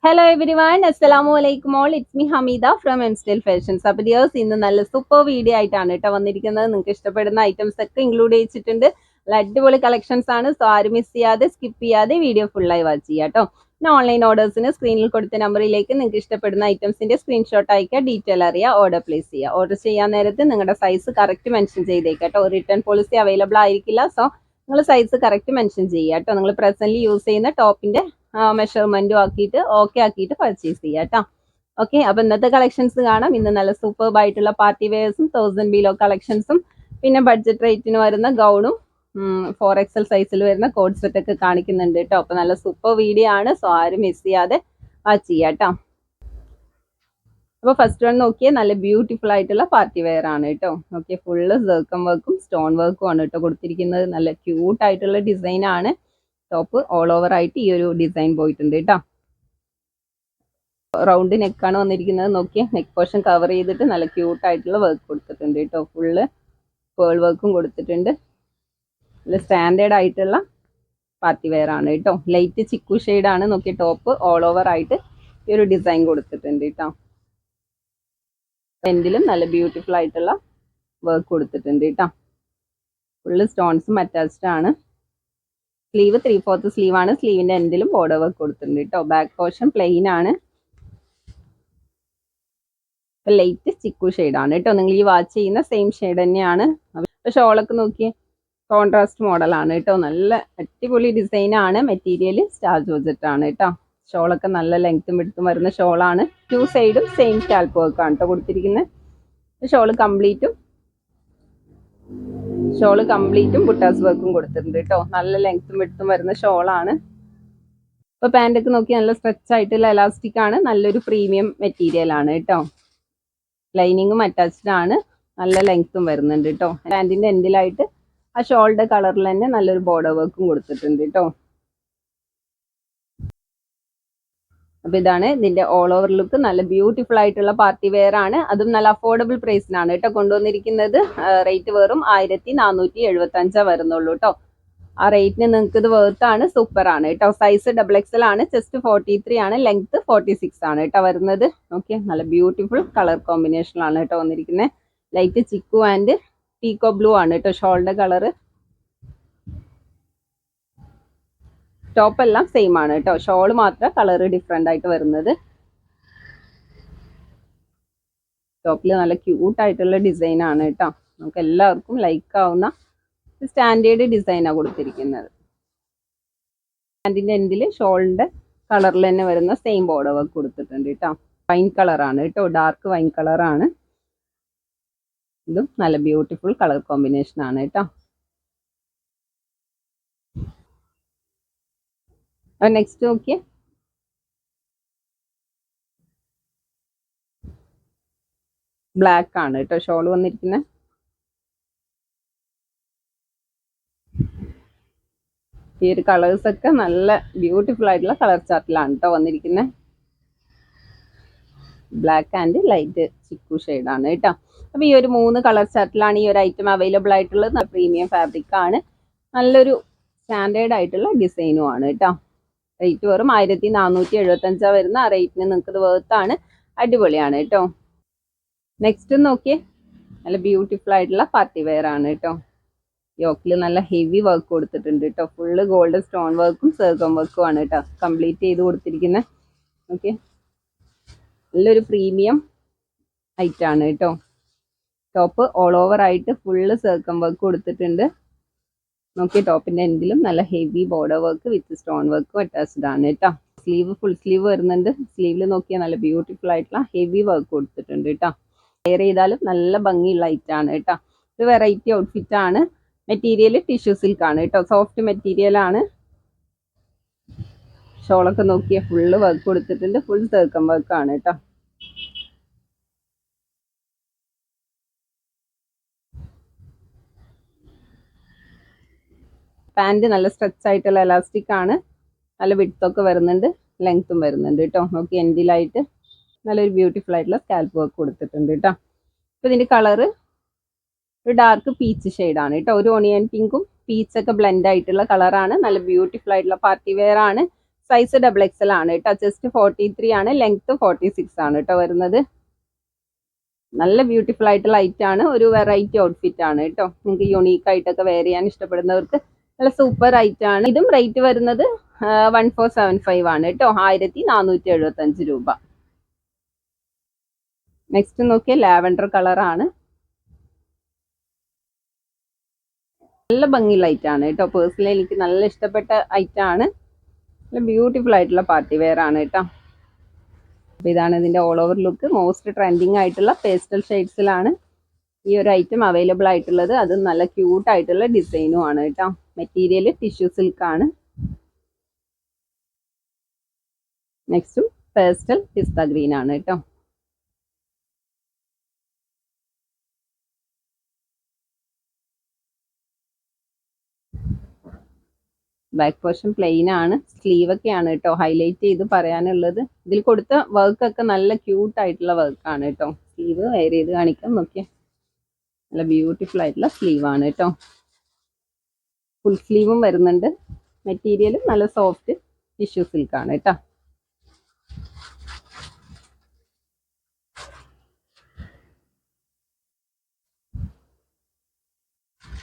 Hello everyone, Assalamu alaikum all. It's me Hamida from M Style Fashions. അപ്പോൾ dears ഇന്ന് നല്ല super video ആയിട്ടാണ് കേട്ടോ വന്നിരിക്കുന്നത്. നിങ്ങൾക്ക് ഇഷ്ടപ്പെടുന്ന ഐറ്റംസ് ഒക്കെ ഇൻക്ലൂഡ് ചെയ്തിട്ടുണ്ട്. നല്ല അടിപൊളി കളക്ഷൻസ് ആണ്. സോ ആരും മിസ് ചെയ്യാതെ സ്കിപ്പ് ചെയ്യാതെ വീഡിയോ ഫുള്ളായി വാച്ച് ചെയ്യുക കേട്ടോ. പിന്നെ ഓൺലൈൻ ഓർഡേഴ്സിന് സ്ക്രീനിൽ കൊടുത്ത നമ്പറിലേക്ക് നിങ്ങൾക്ക് ഇഷ്ടപ്പെടുന്ന ഐറ്റംസിന്റെ സ്ക്രീൻഷോട്ട് അയക്കുക, ഡീറ്റെയിൽ അറിയുക, ഓർഡർ പ്ലേസ് ചെയ്യുക. ഓർഡർ ചെയ്യാൻ നേരത്ത് നിങ്ങളുടെ സൈസ് കറക്റ്റ് മെൻഷൻ ചെയ്തേക്കാം കേട്ടോ. റിട്ടേൺ പോളിസി അവൈലബിൾ ആയിരിക്കില്ല. സോ നിങ്ങൾ സൈസ് കറക്റ്റ് മെൻഷൻ ചെയ്യുക കേട്ടോ. നിങ്ങൾ പ്രസന്റ്ലി യൂസ് ചെയ്യുന്ന ടോപ്പിന്റെ മെഷർമെന്റും ആക്കിയിട്ട് ഓക്കെ ആക്കിയിട്ട് പർച്ചേസ് ചെയ്യാം കേട്ടോ. ഓക്കെ, അപ്പൊ ഇന്നത്തെ കളക്ഷൻസ് കാണാം. ഇന്ന് നല്ല സൂപ്പർബ് ആയിട്ടുള്ള പാർട്ടി വെയർസും 1000 ബിലോ കളക്ഷൻസും പിന്നെ ബഡ്ജറ്റ് റേറ്റിന് വരുന്ന ഗൗണും 4XL സൈസിൽ വരുന്ന കോഡ് സെറ്റ് ഒക്കെ കാണിക്കുന്നുണ്ട് കേട്ടോ. അപ്പൊ നല്ല സൂപ്പർ വീഡിയോ ആണ്. സോ ആരും മിസ് ചെയ്യാതെ വാച്ച് ചെയ്യാം കേട്ടോ. അപ്പൊ ഫസ്റ്റ് വൺ നോക്കിയാൽ നല്ല ബ്യൂട്ടിഫുൾ ആയിട്ടുള്ള പാർട്ടി വെയർ ആണ് കേട്ടോ. ഓക്കെ, ഫുള്ള് സർക്കം വർക്കും സ്റ്റോൺ വർക്കും ആണ് കേട്ടോ കൊടുത്തിരിക്കുന്നത്. നല്ല ക്യൂട്ട് ആയിട്ടുള്ള ഡിസൈൻ ആണ്. ടോപ്പ് ഓൾ ഓവർ ആയിട്ട് ഈ ഒരു ഡിസൈൻ പോയിട്ടുണ്ട് കേട്ടോ. റൗണ്ട് നെക്കാണ് വന്നിരിക്കുന്നത്. നോക്കിയേ, നെക്ക് പോർഷൻ കവർ ചെയ്തിട്ട് നല്ല ക്യൂട്ട് ആയിട്ടുള്ള വർക്ക് കൊടുത്തിട്ടുണ്ട് കേട്ടോ. ഫുള്ള് പേൾ വർക്കും കൊടുത്തിട്ടുണ്ട്. നല്ല സ്റ്റാൻഡേർഡ് ആയിട്ടുള്ള പാർട്ടി വെയർ ആണ് കേട്ടോ. ലൈറ്റ് ചിക്കു ഷെയ്ഡാണ്. നോക്കിയ ടോപ്പ് ഓൾ ഓവർ ആയിട്ട് ഈ ഒരു ഡിസൈൻ കൊടുത്തിട്ടുണ്ട് കേട്ടോ. എൻഡിലും നല്ല ബ്യൂട്ടിഫുൾ ആയിട്ടുള്ള വർക്ക് കൊടുത്തിട്ടുണ്ട് കേട്ടോ. ഫുള്ള് സ്റ്റോൺസും അറ്റാച്ച്ഡ് ആണ്. സ്ലീവ് 3/4 സ്ലീവ് ആണ്. സ്ലീവിന്റെ എൻഡിലും ബോർഡർ വർക്ക് കൊടുത്തിട്ടുണ്ട് കേട്ടോ. ബാക്ക് പോർഷൻ പ്ലെയിൻ ആണ്. ലൈറ്റ് ചിക്കു ഷെയ്ഡാണ് കേട്ടോ. നിങ്ങൾ ഈ വാച്ച് ചെയ്യുന്ന സെയിം ഷെയ്ഡ് തന്നെയാണ്. ഷോളൊക്കെ നോക്കിയേ, കോൺട്രാസ്റ്റ് മോഡലാണ് കേട്ടോ. നല്ല അടിപൊളി ഡിസൈൻ ആണ്. മെറ്റീരിയൽ സ്റ്റാർ ജോർജറ്റ് ആണ് കേട്ടോ. ഷോളൊക്കെ നല്ല ലെങ്ത്തും എടുത്തും വരുന്ന ഷോളാണ്. 2 സൈഡും സെയിം സ്കാൽപ്പ് വർക്കാണ് കേട്ടോ കൊടുത്തിരിക്കുന്നത്. ഷോള് കംപ്ലീറ്റും ബുട്ടാസ് വർക്കും കൊടുത്തിട്ടുണ്ട് കേട്ടോ. നല്ല ലെങ്ത്തും എടുത്തും വരുന്ന ഷോളാണ്. ഇപ്പൊ പാൻറ്റൊക്കെ നോക്കി നല്ല സ്ട്രെച്ച് ആയിട്ടുള്ള എലാസ്റ്റിക് ആണ്. നല്ലൊരു പ്രീമിയം മെറ്റീരിയൽ ആണ് കേട്ടോ. ലൈനിങ്ങും അറ്റാച്ച്ഡ് ആണ്. നല്ല ലെങ്ത്തും വരുന്നുണ്ട് കേട്ടോ. പാൻറ്റിന്റെ എൻഡിലായിട്ട് ആ ഷോളിന്റെ കളറിൽ തന്നെ നല്ലൊരു ബോർഡർ വർക്കും കൊടുത്തിട്ടുണ്ട് കേട്ടോ. അപ്പൊ ഇതാണ് ഇതിന്റെ ഓൾ ഓവർ ലുക്ക്. നല്ല ബ്യൂട്ടിഫുൾ ആയിട്ടുള്ള പാർട്ടി വെയർ ആണ്. അതും നല്ല അഫോർഡബിൾ പ്രൈസിനാണ് കേട്ടോ കൊണ്ടുവന്നിരിക്കുന്നത്. റേറ്റ് വെറും 1475 വരുന്നുള്ളൂ കേട്ടോ. ആ റേറ്റിന് നിങ്ങൾക്ക് ഇത് വേർത്താണ്. സൂപ്പർ ആണ് കേട്ടോ. സൈസ് XXL ആണ്. ചെസ്റ്റ് 43 ആണ്. ലെങ്ത് 46 ആണ് കേട്ടോ വരുന്നത്. ഓക്കെ, നല്ല ബ്യൂട്ടിഫുൾ കളർ കോമ്പിനേഷനിലാണ് കേട്ടോ വന്നിരിക്കുന്നത്. Light chikoo and peacock blue ആണ് കേട്ടോ ഷോളിന്റെ കളറ്. ടോപ്പ് എല്ലാം സെയിം ആണ് കേട്ടോ. ഷോൾ മാത്രം കളർ ഡിഫറെന്റ് ആയിട്ട് വരുന്നത്. ടോപ്പിൽ നല്ല ക്യൂട്ട് ആയിട്ടുള്ള ഡിസൈൻ ആണ് കേട്ടോ. നമുക്ക് എല്ലാവർക്കും ലൈക്ക് ആവുന്ന സ്റ്റാൻഡേർഡ് ഡിസൈനാണ് കൊടുത്തിരിക്കുന്നത്. പാൻറ്റിന്റെ എൻഡിൽ ഷോളിന്റെ കളറിൽ തന്നെ വരുന്ന സെയിം ബോർഡർ വർക്ക് കൊടുത്തിട്ടുണ്ട് കേട്ടോ. വൈൻ കളറാണ് കേട്ടോ. ഡാർക്ക് വൈൻ കളറാണ്. ഇതും നല്ല ബ്യൂട്ടിഫുൾ കളർ കോമ്പിനേഷൻ ആണ് കേട്ടോ. നെക്സ്റ്റ് നോക്കിയേ, ബ്ലാക്ക് ആണ് കേട്ടോ ഷോൾ വന്നിരിക്കുന്നത്. ഈ ഒരു കളേഴ്സ് ഒക്കെ നല്ല ബ്യൂട്ടിഫുൾ ആയിട്ടുള്ള കളർ ചാർട്ടിലാണ് കേട്ടോ വന്നിരിക്കുന്നത്. ബ്ലാക്ക് ആൻഡ് ലൈറ്റ് ചിക്കു ഷെയ്ഡാണ് കേട്ടോ. അപ്പൊ ഈ ഒരു 3 കളർ ചാർട്ടിലാണ് ഈ ഒരു ഐറ്റം അവൈലബിൾ ആയിട്ടുള്ളത്. പ്രീമിയം ഫാബ്രിക് ആണ്. നല്ലൊരു സ്റ്റാൻഡേർഡ് ആയിട്ടുള്ള ഡിസൈനും ആണ് കേട്ടോ. റേറ്റ് വെറും 1475 വരുന്ന. ആ റേറ്റിന് നിങ്ങൾക്ക് ഇത് വേർത്താണ്. അടിപൊളിയാണ് കേട്ടോ. നെക്സ്റ്റ് നോക്കിയേ, നല്ല ബ്യൂട്ടിഫുൾ ആയിട്ടുള്ള പാർട്ടി വെയർ ആണ് കേട്ടോ. യോക്കിൽ നല്ല ഹെവി വർക്ക് കൊടുത്തിട്ടുണ്ട് കേട്ടോ. ഫുള്ള് ഗോൾഡ് സ്റ്റോൺ വർക്കും സർക്കം വർക്കും ആണ് കേട്ടോ കംപ്ലീറ്റ് ചെയ്ത് കൊടുത്തിരിക്കുന്നത്. ഓക്കെ, നല്ലൊരു പ്രീമിയം ഐറ്റം ആണ് കേട്ടോ. ടോപ്പ് ഓൾ ഓവർ ആയിട്ട് ഫുള്ള് സർക്കം വർക്ക് കൊടുത്തിട്ടുണ്ട്. നോക്കി, ടോപ്പിന്റെ എൻഡിലും നല്ല heavy border work with stone വർക്കും അറ്റാച്ച്ഡ് ആണ് കേട്ടോ. സ്ലീവ് ഫുൾ സ്ലീവ് വരുന്നുണ്ട്. സ്ലീവിൽ നോക്കിയാൽ നല്ല ബ്യൂട്ടിഫുൾ ആയിട്ടുള്ള ഹെവി വർക്ക് കൊടുത്തിട്ടുണ്ട് കേട്ടോ. വെയർ ചെയ്താലും നല്ല ഭംഗിയുള്ള ഐറ്റം ആണ് കേട്ടോ. ഒരു വെറൈറ്റി ഔട്ട്ഫിറ്റ് ആണ്. മെറ്റീരിയൽ ടിഷ്യൂ സിൽക്ക് ആണ് കേട്ടോ. സോഫ്റ്റ് മെറ്റീരിയൽ ആണ്. ഷോളൊക്കെ നോക്കിയാൽ ഫുള്ള് വർക്ക് കൊടുത്തിട്ടുണ്ട്. ഫുൾ സർക്കം വർക്ക് ആണ് കേട്ടോ. പാൻറ് നല്ല സ്ട്രെച്ച് ആയിട്ടുള്ള എലാസ്റ്റിക് ആണ്. നല്ല വിഡ്ത്തൊക്കെ വരുന്നുണ്ട്. ലെങ്ത്തും വരുന്നുണ്ട് കേട്ടോ. നോക്കി, എൻഡിലായിട്ട് നല്ലൊരു ബ്യൂട്ടിഫുൾ ആയിട്ടുള്ള സ്കാൽപ്പ് വർക്ക് കൊടുത്തിട്ടുണ്ട് കേട്ടോ. അപ്പൊ ഇതിന്റെ കളറ് ഒരു ഡാർക്ക് പീച്ച് ഷെയ്ഡാണ് കേട്ടോ. ഒരു ഓണിയൻ പിങ്കും പീച്ചൊക്കെ ബ്ലെൻഡ് ആയിട്ടുള്ള കളറാണ്. നല്ല ബ്യൂട്ടിഫുൾ ആയിട്ടുള്ള പാർട്ടി വെയർ ആണ്. സൈസ് XXL ആണ് കേട്ടോ. ചെസ്റ്റ് 43 ആണ്, ലെങ്ത് 46 ആണ് കേട്ടോ വരുന്നത്. നല്ല ബ്യൂട്ടിഫുൾ ആയിട്ടുള്ള ഐറ്റം ആണ്. ഒരു വെറൈറ്റി ഔട്ട്ഫിറ്റ് ആണ് കേട്ടോ. നിങ്ങൾക്ക് യുണീക്ക് ആയിട്ടൊക്കെ വെയർ ചെയ്യാൻ ഇഷ്ടപ്പെടുന്നവർക്ക് നല്ല സൂപ്പർ ഐറ്റം ആണ്. ഇതും റേറ്റ് വരുന്നത് 1475 ആണ് കേട്ടോ. 1475 രൂപ. നെക്സ്റ്റ് നോക്കിയ ലാവൻഡർ കളറാണ്. നല്ല ഭംഗിയുള്ള ഐറ്റം ആണ് കേട്ടോ. പേഴ്സണലി എനിക്ക് നല്ല ഇഷ്ടപ്പെട്ട ഐറ്റം ആണ്. നല്ല ബ്യൂട്ടിഫുൾ ആയിട്ടുള്ള പാർട്ടി വെയർ ആണ് കേട്ടോ. അപ്പോൾ ഇതാണ് ഇതിൻ്റെ all over look. Most trending ആയിട്ടുള്ള പേസ്റ്റൽ ഷെയ്ഡ്സിലാണ് ഈ ഒരു ഐറ്റം അവൈലബിൾ ആയിട്ടുള്ളത്. അത് നല്ല ക്യൂട്ട് ആയിട്ടുള്ള ഡിസൈനും ആണ് കേട്ടോ. മെറ്റീരിയൽ ടിഷ്യൂ സിൽക്ക് ആണ്. നെക്സ്റ്റും പേസ്റ്റൽ പിസ്ത ഗ്രീൻ ആണ് കേട്ടോ. ബാക്ക് പോർഷൻ പ്ലെയിൻ ആണ്. സ്ലീവ് ഒക്കെയാണ് കേട്ടോ ഹൈലൈറ്റ് ചെയ്ത് പറയാനുള്ളത്. ഇതിൽ കൊടുത്ത വർക്ക് ഒക്കെ നല്ല ക്യൂട്ട് ആയിട്ടുള്ള വർക്കാണ് കേട്ടോ. സ്ലീവ് വെയർ ചെയ്ത് കാണിക്കാം. നോക്കിയേ, നല്ല ബ്യൂട്ടിഫുൾ ആയിട്ടുള്ള സ്ലീവ് ആണ് കേട്ടോ. ഫുൾ സ്ലീവും വരുന്നുണ്ട്. മെറ്റീരിയലും നല്ല സോഫ്റ്റ് ടിഷ്യൂ സിൽക്ക് ആണ് കേട്ടോ.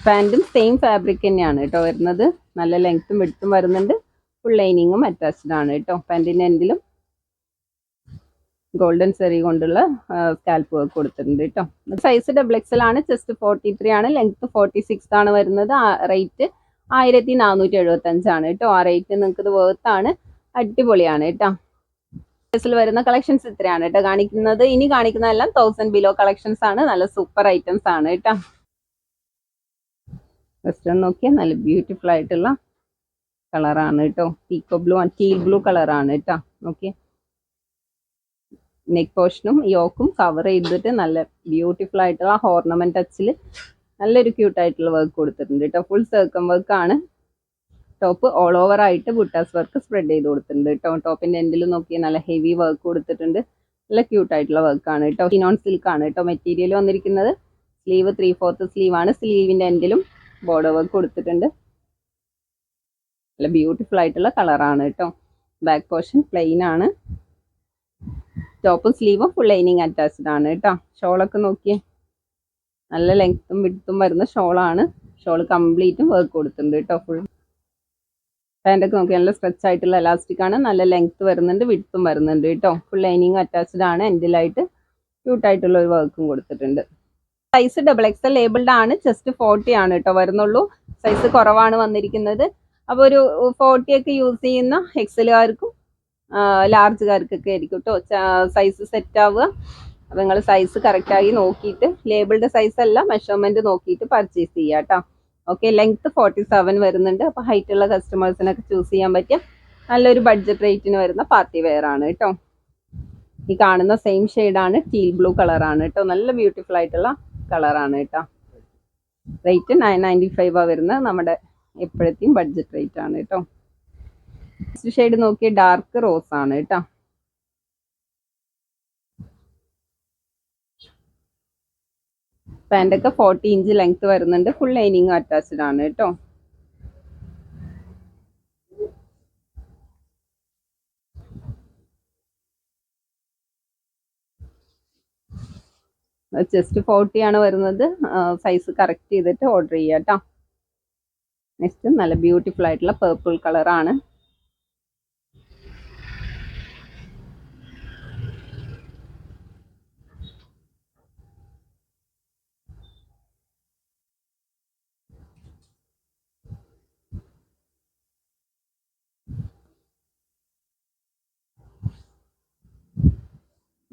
പാൻറ്റും സെയിം ഫാബ്രിക് തന്നെയാണ് കേട്ടോ വരുന്നത്. നല്ല ലെങ്ത്തും വിഡ്ത്തും വരുന്നുണ്ട്. ഫുൾ ലൈനിങ്ങും അറ്റാച്ച്ഡ് ആണ് കേട്ടോ. പാൻറ്റിൻ്റെ എൻഡിലും ഗോൾഡൻ സെറി കൊണ്ടുള്ള സ്കാൽപ്പ് വർക്ക് കൊടുത്തിട്ടുണ്ട് കേട്ടോ. സൈസ് XXL ആണ്. ചെസ്റ്റ് 43 ആണ്, ലെങ്ത്ത് 46 ആണ് വരുന്നത്. റേറ്റ് 1475 ആണ് കേട്ടോ. ആ റേറ്റ് നിങ്ങൾക്ക് ഇത് വേർത്താണ്. അടിപൊളിയാണ് കേട്ടോ. ിൽ വരുന്ന കളക്ഷൻസ് ഇത്രയാണ് കേട്ടോ കാണിക്കുന്നത്. ഇനി കാണിക്കുന്നതെല്ലാം 1000 ബിലോ കളക്ഷൻസ് ആണ്. നല്ല സൂപ്പർ ഐറ്റംസ് ആണ് കേട്ടോ. ഫസ്റ്റ് ഒന്ന് നോക്കിയാൽ നല്ല ബ്യൂട്ടിഫുൾ ആയിട്ടുള്ള കളറാണ് കേട്ടോ. പീക്കോ ബ്ലൂ ആൻഡ് ടീൽ ബ്ലൂ കളറാണ് കേട്ടോ. നോക്കിയേ, നെക്ക് പോർഷനും യോക്കും കവർ ചെയ്തിട്ട് നല്ല ബ്യൂട്ടിഫുൾ ആയിട്ടുള്ള ഓർണമെന്റ് ടച്ചിൽ നല്ലൊരു ക്യൂട്ടായിട്ടുള്ള വർക്ക് കൊടുത്തിട്ടുണ്ട് കേട്ടോ. ഫുൾ സർക്കം വർക്ക് ആണ്. ടോപ്പ് ഓൾ ഓവർ ആയിട്ട് ബുട്ടാസ് വർക്ക് സ്പ്രെഡ് ചെയ്ത് കൊടുത്തിട്ടുണ്ട് കേട്ടോ. ടോപ്പിന്റെ എൻഡിൽ നോക്കിയാൽ നല്ല ഹെവി വർക്ക് കൊടുത്തിട്ടുണ്ട്. നല്ല ക്യൂട്ടായിട്ടുള്ള വർക്കാണ് കേട്ടോ. ഹിനോൺ സിൽക്ക് ആണ് കേട്ടോ മെറ്റീരിയൽ വന്നിരിക്കുന്നത്. സ്ലീവ് 3/4 സ്ലീവ് ആണ്. സ്ലീവിന്റെ എൻഡിലും ബോർഡർ വർക്ക് കൊടുത്തിട്ടുണ്ട്. നല്ല ബ്യൂട്ടിഫുൾ ആയിട്ടുള്ള കളറാണ് കേട്ടോ. ബാക്ക് പോർഷൻ പ്ലെയിൻ ആണ്. ടോപ്പും സ്ലീവും ഫുൾ ലൈനിങ് അറ്റാച്ച്ഡ് ആണ് കേട്ടോ. ഷോളൊക്കെ നോക്കിയേ, നല്ല ലെങ്ത്തും വിഡ്ത്തും വരുന്ന ഷോളാണ്. ഷോൾ കംപ്ലീറ്റും വർക്ക് കൊടുത്തിട്ടുണ്ട് കേട്ടോ. ഫുൾ പാൻറ്റൊക്കെ നോക്കിയാൽ നല്ല സ്ട്രെച്ച് ആയിട്ടുള്ള എലാസ്റ്റിക് ആണ്. നല്ല ലെങ്ത്ത് വരുന്നുണ്ട്, വിഡ്ത്തും വരുന്നുണ്ട് കേട്ടോ. ഫുൾ ലൈനിങ് അറ്റാച്ച്ഡ് ആണ്. എൻഡിലായിട്ട് ക്യൂട്ടായിട്ടുള്ള ഒരു വർക്കും കൊടുത്തിട്ടുണ്ട്. സൈസ് XXL ലേബിൾഡ് ആണ്. ചെസ്റ്റ് 40 ആണ് കേട്ടോ വരുന്നുള്ളൂ. സൈസ് കുറവാണ് വന്നിരിക്കുന്നത്. അപ്പോൾ ഒരു 40 ഒക്കെ യൂസ് ചെയ്യുന്ന എക്സലുകാർക്കും ലാർജുകാർക്കൊക്കെ ആയിരിക്കും കേട്ടോ സൈസ് സെറ്റ് ആവുക. അപ്പോൾ നിങ്ങൾ സൈസ് കറക്റ്റായി നോക്കിയിട്ട്, ലേബിൾഡ് സൈസ് അല്ല, മെഷർമെൻറ്റ് നോക്കിയിട്ട് പർച്ചേസ് ചെയ്യുക കേട്ടോ. ഓക്കെ, ലെങ്ത്ത് 47 വരുന്നുണ്ട്. അപ്പോൾ ഹൈറ്റ് ഉള്ള കസ്റ്റമേഴ്സിനൊക്കെ ചൂസ് ചെയ്യാൻ പറ്റിയ നല്ലൊരു ബഡ്ജറ്റ് റേറ്റിന് വരുന്ന പാർട്ടി വെയർ ആണ് കേട്ടോ. ഈ കാണുന്ന സെയിം ഷെയ്ഡാണ്. ടീൽ ബ്ലൂ കളറാണ് കേട്ടോ. നല്ല ബ്യൂട്ടിഫുൾ ആയിട്ടുള്ള കളറാണ് കേട്ടോ. റേറ്റ് 995 വരുന്നത്. നമ്മുടെ എപ്പോഴത്തെയും ബഡ്ജറ്റ് റേറ്റ് ആണ് കേട്ടോ. ഷെയ്ഡ് നോക്കിയ ഡാർക്ക് റോസ് ആണ് കേട്ടോ. പാൻറ്റൊക്കെ 40 ഇഞ്ച് ലെങ്ത് വരുന്നുണ്ട്. ഫുൾ ലൈനിങ് അറ്റാച്ച്ഡ് ആണ് കേട്ടോ. ചെസ്റ്റ് 40 ആണ് വരുന്നത്. സൈസ് കറക്റ്റ് ചെയ്തിട്ട് ഓർഡർ ചെയ്യുക കേട്ടോ. നെക്സ്റ്റ് നല്ല ബ്യൂട്ടിഫുൾ ആയിട്ടുള്ള പേർപ്പിൾ കളറാണ്.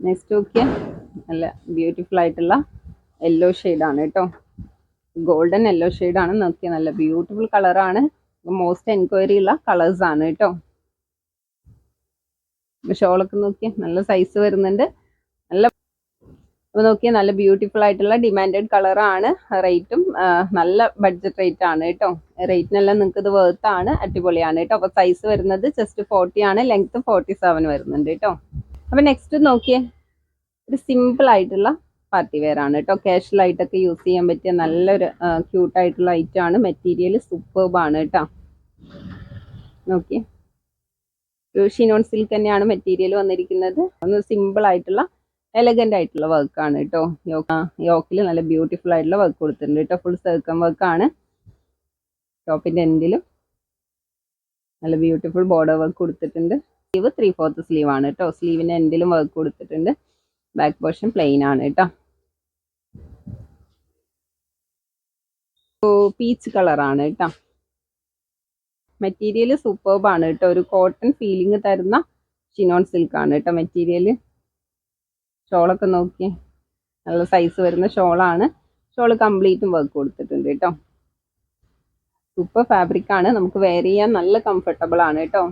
നെക്സ്റ്റ് നോക്കിയാൽ നല്ല ബ്യൂട്ടിഫുൾ ആയിട്ടുള്ള യെല്ലോ ഷെയ്ഡാണ് കേട്ടോ. ഗോൾഡൻ യെല്ലോ ഷെയ്ഡാണ്. നോക്കിയാൽ നല്ല ബ്യൂട്ടിഫുൾ കളറാണ്. മോസ്റ്റ് എൻക്വയറി ഉള്ള കളേഴ്സ് ആണ് കേട്ടോ. ഷോളൊക്കെ നോക്കിയാൽ നല്ല സൈസ് വരുന്നുണ്ട്. നല്ല അപ്പോൾ നോക്കിയാൽ നല്ല ബ്യൂട്ടിഫുൾ ആയിട്ടുള്ള ഡിമാൻഡഡ് കളറാണ്. റേറ്റും നല്ല ബഡ്ജറ്റ് റേറ്റ് ആണ് കേട്ടോ. റേറ്റിനെല്ലാം നിങ്ങൾക്ക് ഇത് വേർത്താണ്. അടിപൊളിയാണ് കേട്ടോ. അപ്പോൾ സൈസ് വരുന്നത് ചെസ്റ്റ് 40 ആണ്. ലെങ്ത്തും 47 വരുന്നുണ്ട് കേട്ടോ. അപ്പോൾ നെക്സ്റ്റ് നോക്കിയേ, ഒരു സിമ്പിൾ ആയിട്ടുള്ള പാർട്ടി വെയർ ആണ് കേട്ടോ. കാഷ്വൽ ആയിട്ടൊക്കെ യൂസ് ചെയ്യാൻ പറ്റിയ നല്ലൊരു ക്യൂട്ടായിട്ടുള്ള ഐറ്റം ആണ്. മെറ്റീരിയൽ സൂപ്പർബ് ആണ് കേട്ടോ. നോക്കിയേ, ഒരു ഷിനോൺ സിൽക്ക് തന്നെയാണ് മെറ്റീരിയൽ വന്നിരിക്കുന്നത്. ഒന്ന് സിമ്പിൾ ആയിട്ടുള്ള എലഗന്റ് ആയിട്ടുള്ള വർക്കാണ് കേട്ടോ. യോക്കിൽ നല്ല ബ്യൂട്ടിഫുൾ ആയിട്ടുള്ള വർക്ക് കൊടുത്തിട്ടുണ്ട് കേട്ടോ. ഫുൾ സർക്കം വർക്കാണ്. ടോപ്പിന്റെ എൻഡിലും നല്ല ബ്യൂട്ടിഫുൾ ബോർഡർ വർക്ക് കൊടുത്തിട്ടുണ്ട്. സ്ലീവ് 3/4 സ്ലീവ് ആണ് കേട്ടോ. സ്ലീവിന്റെ എൻഡിലും വർക്ക് കൊടുത്തിട്ടുണ്ട്. ബാക്ക് പോർഷൻ പ്ലെയിൻ ആണ് കേട്ടോ. പീച്ച് കളറാണ് കേട്ടോ. മെറ്റീരിയൽ സൂപ്പർബ് ആണ് കേട്ടോ. ഒരു കോട്ടൺ ഫീലിംഗ് തരുന്ന ഷിനോൺ സിൽക്ക് ആണ് കേട്ടോ മെറ്റീരിയൽ. ഷോളൊക്കെ നോക്കിയേ, നല്ല സൈസ് വരുന്ന ഷോളാണ്. ഷോള് കംപ്ലീറ്റും വർക്ക് കൊടുത്തിട്ടുണ്ട് കേട്ടോ. സൂപ്പർ ഫാബ്രിക് ആണ്. നമുക്ക് വെയർ ചെയ്യാൻ നല്ല കംഫർട്ടബിൾ ആണ് കേട്ടോ.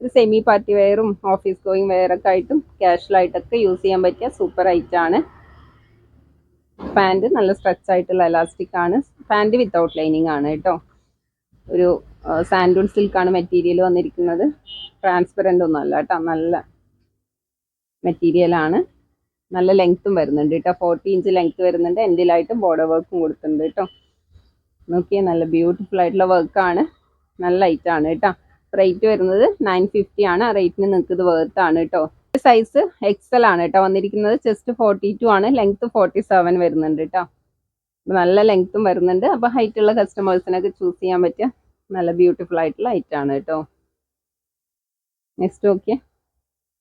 ഒരു സെമി പാർട്ടി വെയറും ഓഫീസ് ഗോയിങ് വെയറൊക്കെ ആയിട്ടും കാഷ്വൽ ആയിട്ടൊക്കെ യൂസ് ചെയ്യാൻ പറ്റിയ സൂപ്പർ ഐറ്റം ആണ്. പാൻറ് നല്ല സ്ട്രെച്ച് ആയിട്ടുള്ള എലാസ്റ്റിക് ആണ്. പാൻറ് വിത്തൗട്ട് ലൈനിങ് ആണ് കേട്ടോ. ഒരു സാൻഡൂൺ സിൽക്കാണ് മെറ്റീരിയൽ വന്നിരിക്കുന്നത്. ട്രാൻസ്പെറൻ്റ് ഒന്നും അല്ല കേട്ടോ. നല്ല മെറ്റീരിയലാണ്. നല്ല ലെങ്ത്തും വരുന്നുണ്ട് കേട്ടോ. 40 ഇഞ്ച് ലെങ്ത് വരുന്നുണ്ട്. എൻഡിലായിട്ട് ബോർഡർ വർക്കും കൊടുത്തിട്ടുണ്ട് കേട്ടോ. നോക്കിയാൽ നല്ല ബ്യൂട്ടിഫുൾ ആയിട്ടുള്ള വർക്കാണ്. നല്ല ഐറ്റം ആണ് കേട്ടോ. റേറ്റ് വരുന്നത് 950 ആണ്. റേറ്റിന് നിങ്ങൾക്ക് ഇത് വേർത്ത് ആണ് കേട്ടോ. സൈസ് എക്സൽ ആണ് കേട്ടോ വന്നിരിക്കുന്നത്. ചെസ്റ്റ് 42 ആണ്. ലെങ്ത് 47 വരുന്നുണ്ട് കേട്ടോ. നല്ല ലെങ്ത്തും വരുന്നുണ്ട്. അപ്പോൾ ഹൈറ്റ് ഉള്ള കസ്റ്റമേഴ്സിനൊക്കെ ചൂസ് ചെയ്യാൻ പറ്റിയ നല്ല ബ്യൂട്ടിഫുൾ ആയിട്ടുള്ള ഐറ്റം ആണ് കേട്ടോ. നെക്സ്റ്റ് ഓക്കെ,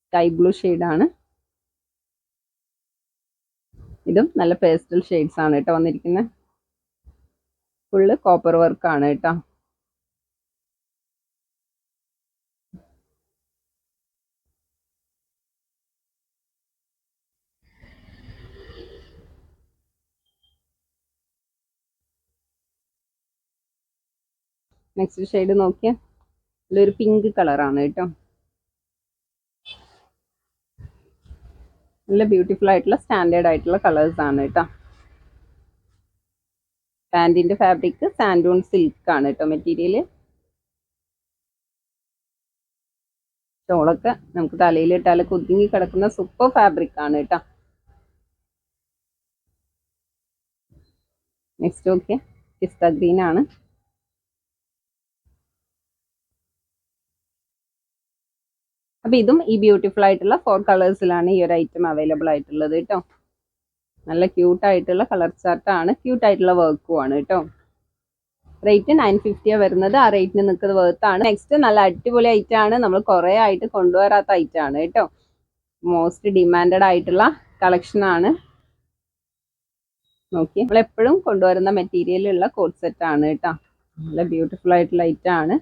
സ്കൈ ബ്ലൂ ആണ്. ഇതും നല്ല പേസ്റ്റൽ ഷെയ്ഡ്സ് ആണ് കേട്ടോ വന്നിരിക്കുന്നത്. ഫുള്ള് കോപ്പർ വർക്ക് ആണ് കേട്ടോ. നെക്സ്റ്റ് ഷെയ്ഡ് നോക്കിയാൽ ഇതൊരു പിങ്ക് കളറാണ് കേട്ടോ. നല്ല ബ്യൂട്ടിഫുൾ ആയിട്ടുള്ള സ്റ്റാൻഡേർഡ് ആയിട്ടുള്ള കളേഴ്സ് ആണ് കേട്ടോ. പാൻറ്റിന്റെ ഫാബ്രിക് സാൻഡൂൺ സിൽക്ക് ആണ് കേട്ടോ മെറ്റീരിയൽ. ഷോളൊക്കെ നമുക്ക് തലയിൽ ഇട്ടാലൊക്കെ ഒതുങ്ങി കിടക്കുന്ന സൂപ്പർ ഫാബ്രിക് ആണ് കേട്ടോ. നെക്സ്റ്റ് ഓക്കെ, പിസ്ത ഗ്രീൻ ആണ്. അപ്പൊ ഇതും ഈ ബ്യൂട്ടിഫുൾ ആയിട്ടുള്ള 4 കളേഴ്സിലാണ് ഈ ഒരു ഐറ്റം അവൈലബിൾ ആയിട്ടുള്ളത് കേട്ടോ. നല്ല ക്യൂട്ട് ആയിട്ടുള്ള കളർ ചാർട്ടാണ്. ക്യൂട്ട് ആയിട്ടുള്ള വർക്കും ആണ് കേട്ടോ. റേറ്റ് 950 വരുന്നത്. ആ റേറ്റിന് നിൽക്കുന്നത് വേർത്താണ്. നെക്സ്റ്റ് നല്ല അടിപൊളി ഐറ്റം ആണ്. നമ്മൾ കുറേ ആയിട്ട് കൊണ്ടുവരാത്ത ഐറ്റം ആണ് കേട്ടോ. മോസ്റ്റ് ഡിമാൻഡഡ് ആയിട്ടുള്ള കളക്ഷൻ ആണ്. നോക്കി, നമ്മൾ എപ്പോഴും കൊണ്ടുവരുന്ന മെറ്റീരിയലുള്ള കോട്ട് സെറ്റ് ആണ് കേട്ടോ. നല്ല ബ്യൂട്ടിഫുൾ ആയിട്ടുള്ള ഐറ്റം ആണ്.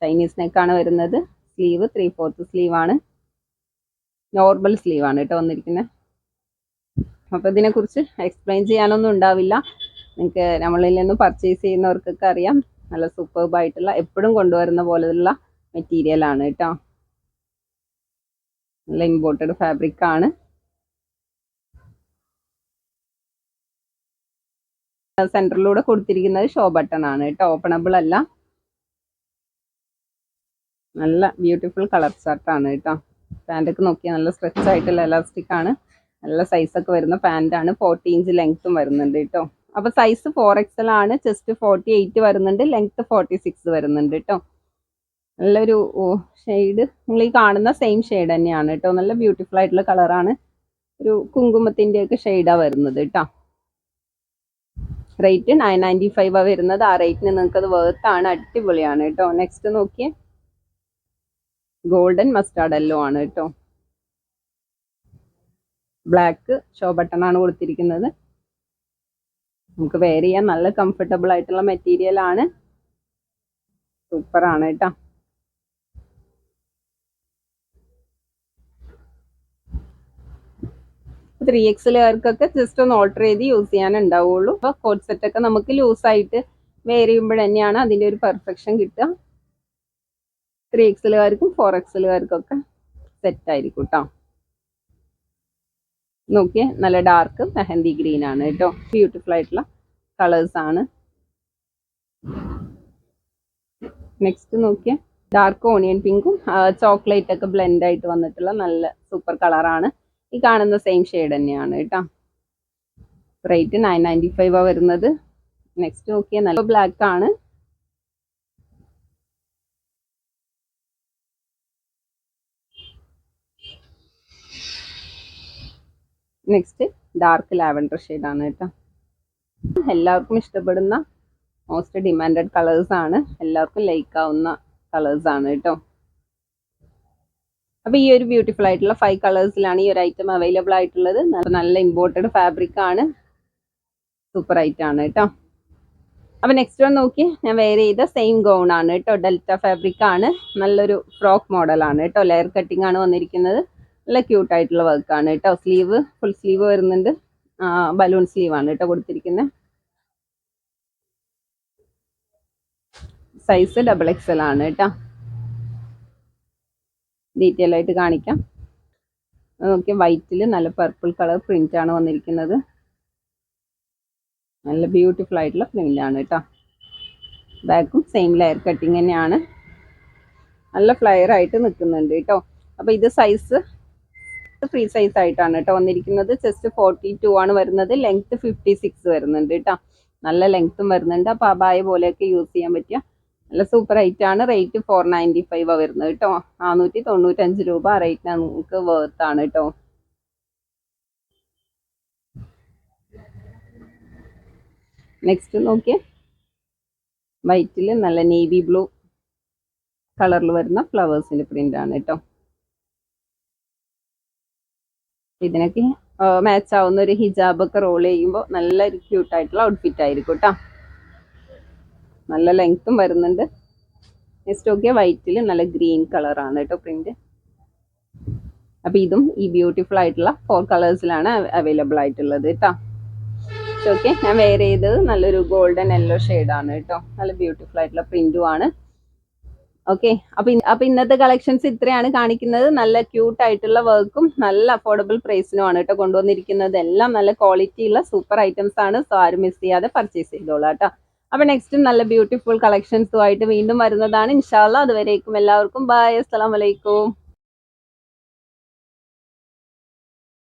ചൈനീസ് നെക്കാണ് വരുന്നത്. സ്ലീവ് 3/4 സ്ലീവ് ആണ്. നോർമൽ സ്ലീവ് ആണ് കേട്ടോ വന്നിരിക്കുന്നത്. അപ്പോൾ ഇതിനെക്കുറിച്ച് എക്സ്പ്ലെയിൻ ചെയ്യാനൊന്നും ഉണ്ടാവില്ല. നിങ്ങൾക്ക് നമ്മളിൽ നിന്ന് പർച്ചേസ് ചെയ്യുന്നവർക്കൊക്കെ അറിയാം. നല്ല സൂപ്പർബ് ആയിട്ടുള്ള എപ്പോഴും കൊണ്ടുവരുന്ന പോലെയുള്ള മെറ്റീരിയൽ ആണ് കേട്ടോ. നല്ല ഇമ്പോർട്ടഡ് ഫാബ്രിക് ആണ്. സെന്ററിലൂടെ കൊടുത്തിരിക്കുന്നത് ഷോ ബട്ടൺ ആണ് കേട്ടോ. ഓപ്പണബിൾ അല്ല. നല്ല ബ്യൂട്ടിഫുൾ കളർ ചാർട്ടാണ് കേട്ടോ. പാൻറ്റൊക്കെ നോക്കിയാൽ നല്ല സ്ട്രെച്ച് ആയിട്ടുള്ള എലാസ്റ്റിക് ആണ്. നല്ല സൈസൊക്കെ വരുന്ന പാൻറ്റാണ്. 40 ഇഞ്ച് ലെങ്ത്തും വരുന്നുണ്ട് കേട്ടോ. അപ്പോൾ സൈസ് 4XL ആണ്. ചെസ്റ്റ് 48 വരുന്നുണ്ട്. ലെങ്ത്ത് 46 വരുന്നുണ്ട് കേട്ടോ. നല്ലൊരു ഷെയ്ഡ് നിങ്ങൾ ഈ കാണുന്ന സെയിം ഷെയ്ഡ് തന്നെയാണ് കേട്ടോ. നല്ല ബ്യൂട്ടിഫുൾ ആയിട്ടുള്ള കളറാണ്. ഒരു കുങ്കുമത്തിൻ്റെയൊക്കെ ഷെയ്ഡാണ് വരുന്നത് കേട്ടോ. റേറ്റ് 995 വരുന്നത്. ആ റേറ്റിന് നിങ്ങൾക്ക് അത് വേർത്താണ്. അടിപൊളിയാണ് കേട്ടോ. നെക്സ്റ്റ് നോക്കിയേ, ഗോൾഡൻ മസ്റ്റാർഡ് യെല്ലോ ആണ് കേട്ടോ. ബ്ലാക്ക് ഷോ ബട്ടൺ ആണ് കൊടുത്തിരിക്കുന്നത്. നമുക്ക് വെയർ ചെയ്യാൻ നല്ല കംഫർട്ടബിൾ ആയിട്ടുള്ള മെറ്റീരിയൽ ആണ്. സൂപ്പർ ആണ് കേട്ടോ. അപ്പോൾ 3XLകാർക്കൊക്കെ ജസ്റ്റ് ഒന്ന് ഓൾട്ടർ ചെയ്ത് യൂസ് ചെയ്യാനുണ്ടാവുള്ളൂ. അപ്പോൾ കോട്ട് സെറ്റൊക്കെ നമുക്ക് ലൂസായിട്ട് വെയർ ചെയ്യുമ്പോൾ തന്നെയാണ് അതിൻ്റെ ഒരു പെർഫെക്ഷൻ കിട്ടുക. 3XLകാർക്കും 4XLകാർക്കൊക്കെ സെറ്റായിരിക്കും കേട്ടോ. നോക്കിയേ, നല്ല ഡാർക്ക് മെഹന്തി ഗ്രീൻ ആണ് കേട്ടോ. ബ്യൂട്ടിഫുൾ ആയിട്ടുള്ള കളേഴ്സ് ആണ്. നെക്സ്റ്റ് നോക്കിയേ, ഡാർക്ക് ഓണിയൻ പിങ്കും ചോക്ലേറ്റ് ഒക്കെ ബ്ലെൻഡ് ആയിട്ട് വന്നിട്ടുള്ള നല്ല സൂപ്പർ കളറാണ്. ഈ കാണുന്ന സെയിം ഷെയ്ഡ് തന്നെയാണ് കേട്ടോ. റേറ്റ് 995 വരുന്നത്. നെക്സ്റ്റ് നോക്കിയേ, നല്ല ബ്ലാക്ക് ആണ്. നെക്സ്റ്റ് ഡാർക്ക് ലാവൻഡർ ഷെയ്ഡാണ് കേട്ടോ. എല്ലാവർക്കും ഇഷ്ടപ്പെടുന്ന മോസ്റ്റ് ഡിമാൻഡഡ് കളേഴ്സ് ആണ്, എല്ലാവർക്കും ലൈക്ക് ആവുന്ന കളേഴ്സ് ആണ് കേട്ടോ. അപ്പോൾ ഈ ഒരു ബ്യൂട്ടിഫുൾ ആയിട്ടുള്ള 5 കളേഴ്സിലാണ് ഈ ഒരു ഐറ്റം അവൈലബിൾ ആയിട്ടുള്ളത്. നല്ല ഇമ്പോർട്ടഡ് ഫാബ്രിക് ആണ്, സൂപ്പർ ഐറ്റം ആണ് കേട്ടോ. അപ്പോൾ നെക്സ്റ്റ് വൺ നോക്കി, ഞാൻ വെയർ ചെയ്ത സെയിം ഗൗൺ ആണ് കേട്ടോ. ഡെൽറ്റ ഫാബ്രിക് ആണ്, നല്ലൊരു ഫ്രോക്ക് മോഡലാണ് കേട്ടോ. ലെയർ കട്ടിംഗ് ആണ് വന്നിരിക്കുന്നത്, നല്ല ക്യൂട്ട് ആയിട്ടുള്ള വർക്ക് ആണ് കേട്ടോ. സ്ലീവ് ഫുൾ സ്ലീവ് വരുന്നുണ്ട്, ബലൂൺ സ്ലീവ് ആണ് കേട്ടോ കൊടുത്തിരിക്കുന്നത്. സൈസ് XXL ആണ് കേട്ടോ. ഡീറ്റെയിൽ ആയിട്ട് കാണിക്കാം. നോക്കി, വൈറ്റിൽ നല്ല പർപ്പിൾ കളർ പ്രിന്റ് ആണ് വന്നിരിക്കുന്നത്. നല്ല ബ്യൂട്ടിഫുൾ ആയിട്ടുള്ള പ്രിന്റ് ആണ് കേട്ടോ. ബാക്കും സെയിം ലെയർ കട്ടിങ് തന്നെയാണ്, നല്ല ഫ്ലയർ ആയിട്ട് നിൽക്കുന്നുണ്ട് കേട്ടോ. അപ്പോൾ ഇത് സൈസ് ഫ്രീ സൈസ് ആയിട്ടാണ് കേട്ടോ വന്നിരിക്കുന്നത്. ചെസ്റ്റ് 42 ആണ് വരുന്നത്, ലെങ്ത് 56 വരുന്നുണ്ട് കേട്ടോ. നല്ല ലെങ്ത്തും വരുന്നുണ്ട്. അപ്പോൾ അബായ പോലെയൊക്കെ യൂസ് ചെയ്യാൻ പറ്റിയ നല്ല സൂപ്പർ ഐറ്റം ആണ്. റേറ്റ് 495 വരുന്നത് കേട്ടോ. 495 രൂപ റേറ്റ് നമുക്ക് വർത്ത് ആണ് കേട്ടോ. നെക്സ്റ്റ് നോക്കിയേ, വൈറ്റിൽ നല്ല നേവി ബ്ലൂ കളറിൽ വരുന്ന ഫ്ലവേഴ്സിന്റെ പ്രിന്റ് ആണ് കേട്ടോ. ഇതിനൊക്കെ മാച്ച് ആവുന്ന ഒരു ഹിജാബ് ഒക്കെ റോൾ ചെയ്യുമ്പോൾ നല്ലൊരു ക്യൂട്ട് ആയിട്ടുള്ള ഔട്ട്ഫിറ്റ് ആയിരിക്കും കേട്ടോ. നല്ല ലെങ്ത്തും വരുന്നുണ്ട്. നെക്സ്റ്റ് നോക്കിയാൽ വൈറ്റിൽ നല്ല ഗ്രീൻ കളറാണ് കേട്ടോ പ്രിന്റ്. അപ്പോൾ ഇതും ഈ ബ്യൂട്ടിഫുൾ ആയിട്ടുള്ള 4 കളേഴ്സിലാണ് അവൈലബിൾ ആയിട്ടുള്ളത് കേട്ടോ. ഓക്കെ, ഞാൻ വെയർ ചെയ്തത് നല്ലൊരു ഗോൾഡൻ യെല്ലോ ഷെയ്ഡാണ് കേട്ടോ. നല്ല ബ്യൂട്ടിഫുൾ ആയിട്ടുള്ള പ്രിന്റും ആണ്. ഓക്കെ, അപ്പൊ ഇന്നത്തെ കളക്ഷൻസ് ഇത്രയാണ് കാണിക്കുന്നത്. നല്ല ക്യൂട്ട് ആയിട്ടുള്ള വർക്കും നല്ല അഫോർഡബിൾ പ്രൈസിനുമാണ് കേട്ടോ കൊണ്ടുവന്നിരിക്കുന്നത്. എല്ലാം നല്ല ക്വാളിറ്റി ഉള്ള സൂപ്പർ ഐറ്റംസ് ആണ്. സോ ആരും മിസ് ചെയ്യാതെ പർച്ചേസ് ചെയ്തോളാം കേട്ടോ. അപ്പൊ നെക്സ്റ്റ് നല്ല ബ്യൂട്ടിഫുൾ കളക്ഷൻസുമായിട്ട് വീണ്ടും വരുന്നതാണ് ഇൻഷാ അല്ലാഹ്. അതുവരേക്കും എല്ലാവർക്കും ബൈ, അസ്സലാമു അലൈക്കും.